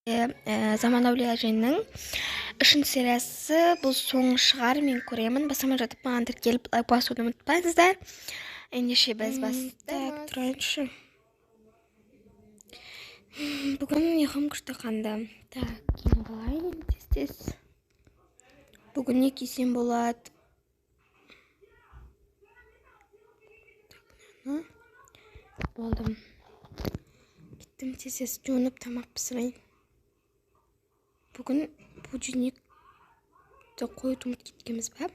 Заманауи әженің үшінші сериясы бұл соңы шығар, мен көремін. Басамай жатып маған тіркеліп лайк басуды ұмытпаңыздар. Ендеше біз бастаймыз. Тұрайыншы. Бүгін ұйқым күшті қанды. Так, кейін болайын тез. Бүгін не кисем болады? Болдым. Кеттім тез жуынып тамақ пісірейін. Бүгін будильникті қойып ұмытып кеткенбіз ба?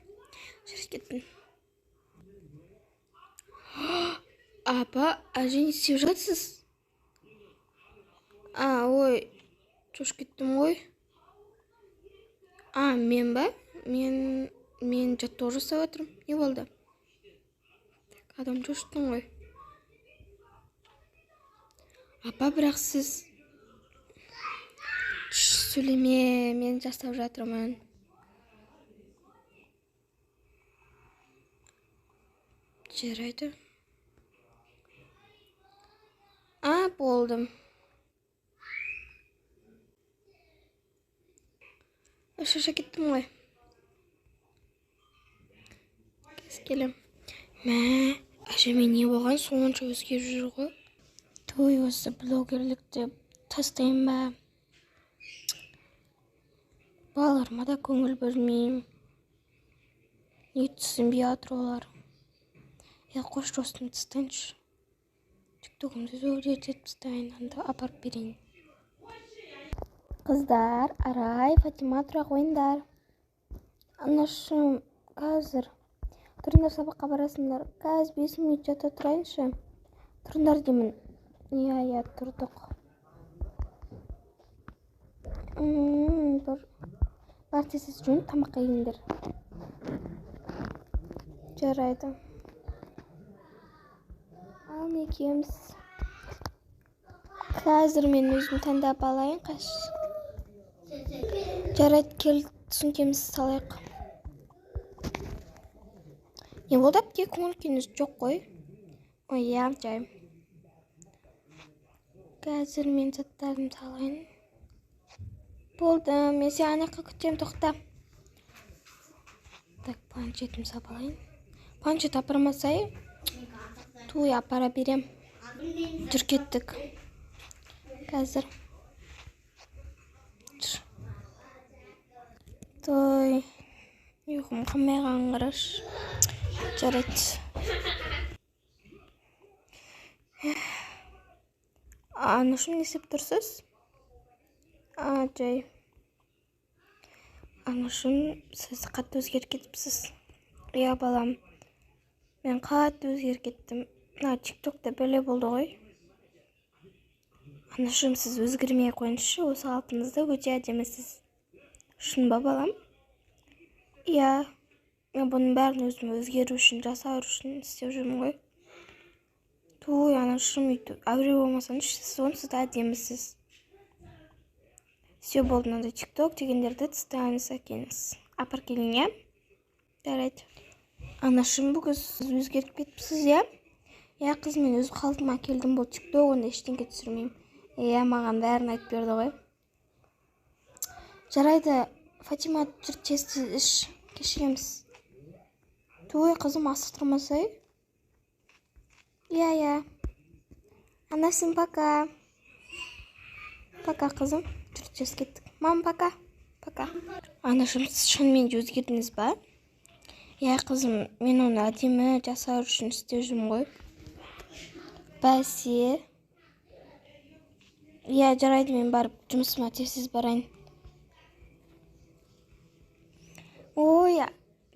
Жүріп кеттім. Апа, әже не істеп жатсыз? Ой, шошып кеттім ғой. Мен ба? Мен жаттығу жасап отырмын. Не болды? Адам шошыттың ғой. Апа, бірақ сіз сөйлеме, мен жасап жатырмын. Жарайды. Болдым. Шошып кеттім ғой. Келем. Әжеме не болған? Сонша өзгеріп жүр ғой. Той осы блогерлікті тастайын ба? Балаларыма да көңіл бөлмеймін. Не түсінбей жатыр олар. Қош достым тастайыншы. Тиктогымды өрлетіп тастайын, анда апарып берейін. Қыздар, Арай, Фатима, тұра қойыңдар. Анашым, қазір. Тұрыңдар, сабаққа барасыңдар. Қазір 5 минут жата тұрайыншы. Тұрыңдар деймін. Иә, тұрдық. Бар тез жуынып тамаққа келіңдер. Жарайды. Ал не киеміз? Қазір мен өзім таңдап алайын, қаш. Жарайды, кел сөмкемізді салайық. Не болды әпке, көңіл күйіңіз жоқ қой? Иә, жай. Қазір мен заттарымды салайын. Болды, мен сен анаққа күтем, тоқта. Так, планшетімді салып алайын. Планшет апармасай, той апара берем. Жүр кеттік. Қазір. Той. Ұйқым қамайған қараш. Жарайды. Анашым, не істеп тұрсыз? Жай. Анашым, сіз қатты өзгеріп кетіпсіз. Иә, балам. Мен қатты өзгеріп кеттім. Тиктокта бәле болды ғой. Анашым, сіз өзгермей қойыңызшы, осы алтыңызда өте әдемісіз. Шын ба, балам? Иә. Мен бұның бәрін өзім өзгеру үшін, жасау үшін істеп жүрмін ғой. Той, анашым, әуре болмасаңыз, сіз онсыз да әдемісіз. Все болды, мынандай тикток дегендерді тастаңыз, әкеңіз. Апар келің, иә? Жарайды. Анашым, бүгін сіз өзгеріп кетіпсіз, иә? Иә, қыз, мен өз қалдыма келдім, бұл тикток, онда ештеңке түсірмеймін. Иә, маған бәрін айтып берді ғой. Жарайды, Фатима, жүр тез іш, кешіреміз. Той, қызым, асықтырмасай. Иә. Анасым, пока. Пока, қызым. Жүр тез кеттік. Мам, пока. Анашым, сіз шынымен өзгердіңіз ба? Иә, қызым, мен оны әдемі жасау үшін істеп жүрмін ғой. Бәсе. Иә, жарайды, мен барып жұмысыма тез барайын. Ой,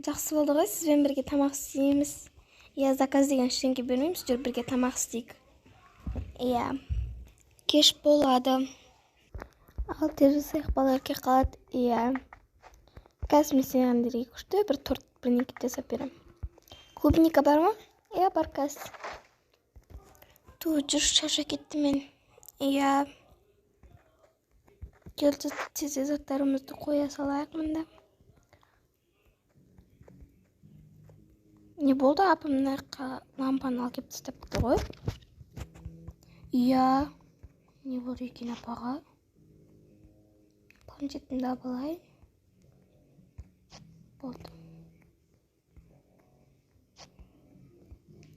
жақсы болды ғой, сізбен бірге тамақ істейміз. Иә, заказ деген ештеңке бермейміз, жүр бірге тамақ істейік. Иә, кеш болады. Ал тез жасайық, балалар кек қалады. Иә. Қазір мен сен андерге күшті бір торт бірнеке жасап берем. Клубника бар ма? Иә, бар қазір. Той, жүр, шаршап кеттім мен. Иә. Келді тез заттарымызды қоя салайық мында. Не болды, апам мына лампаны алып келіп тастапты ғой? Иә. Не болды екен апаға? планшетімді алып алайын. Болды.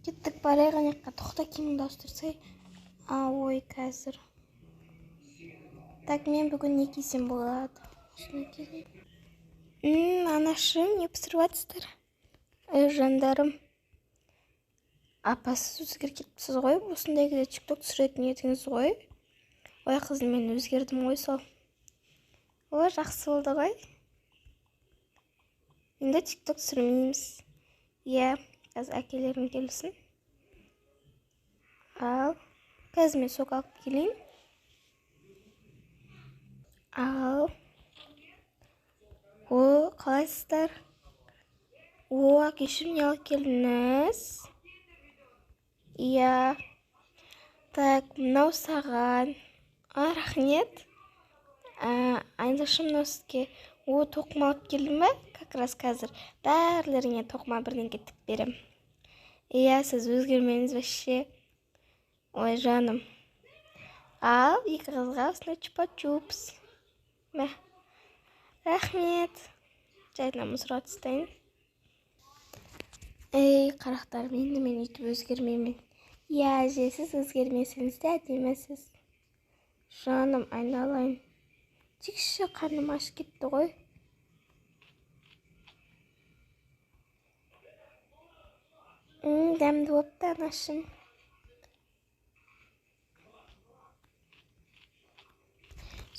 Кеттік, барайық ана жаққа. Тоқта, киіміңді ауыстырсай. Ой, қазір. Так, мен бүгін не кисем болады? Осыны киейін. Анашым, не пісіріп жатсыздар? Жандарым. Апасы өзгеріп кетіпсіз ғой. Осындай кезде тикток түсіретін едіңіз ғой. Ой, қызым, мен өзгердім ғой сол. Ой, жақсы болды ғой. Енді тикток түсірмейміз. Иә, қазір әкелерім келсін. Ал, қазір мен сок алып келейін. Ал. О, қалайсыздар? О, әкешім, не алып келдіңіз? Иә. Так, мынау саған. Рахмет. Айнашым, мынау сізге. О, тоқыма алып келдім бе? Как раз қазір. Бәрлеріңе тоқыма бірден кетіп берем. Иә, сіз өзгермеңіз вообще. Ой, жаным. Ал, екі қызға осындай чупа-чупс. Мә. Рахмет. Жайдан мұсыра тастайын. Ей, қарақтарым, енді мен үйтіп өзгермеймін. Иә, сіз өзгермесеңіз де әдемісіз. Жаным, айналайын. Текші, қарным ашып кетті ғой. Дәмді болыпты, анашым.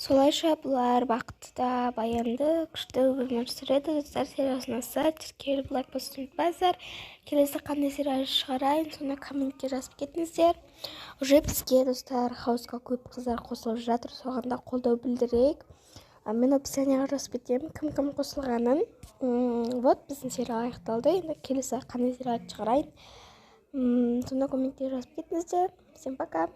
Солайша бұлар бақытты, баянды, күшті өмір сүреді. Достар, сериясын аса, тіркеліп лайк басуды ұмытпаңыздар. Келесі қандай серия шығарайын, соны комментке жазып кетіңіздер. Уже бізге, достар, хаусқа көп қыздар қосылып жатыр, соған да қолдау білдірейік. Мен описанияға жазып кетемін, кім қосылғанын. Вот, біздің серия аяқталды. Енді келесі қандай серия шығарайын, соны комментке жазып кетіңіздер. Всем пока.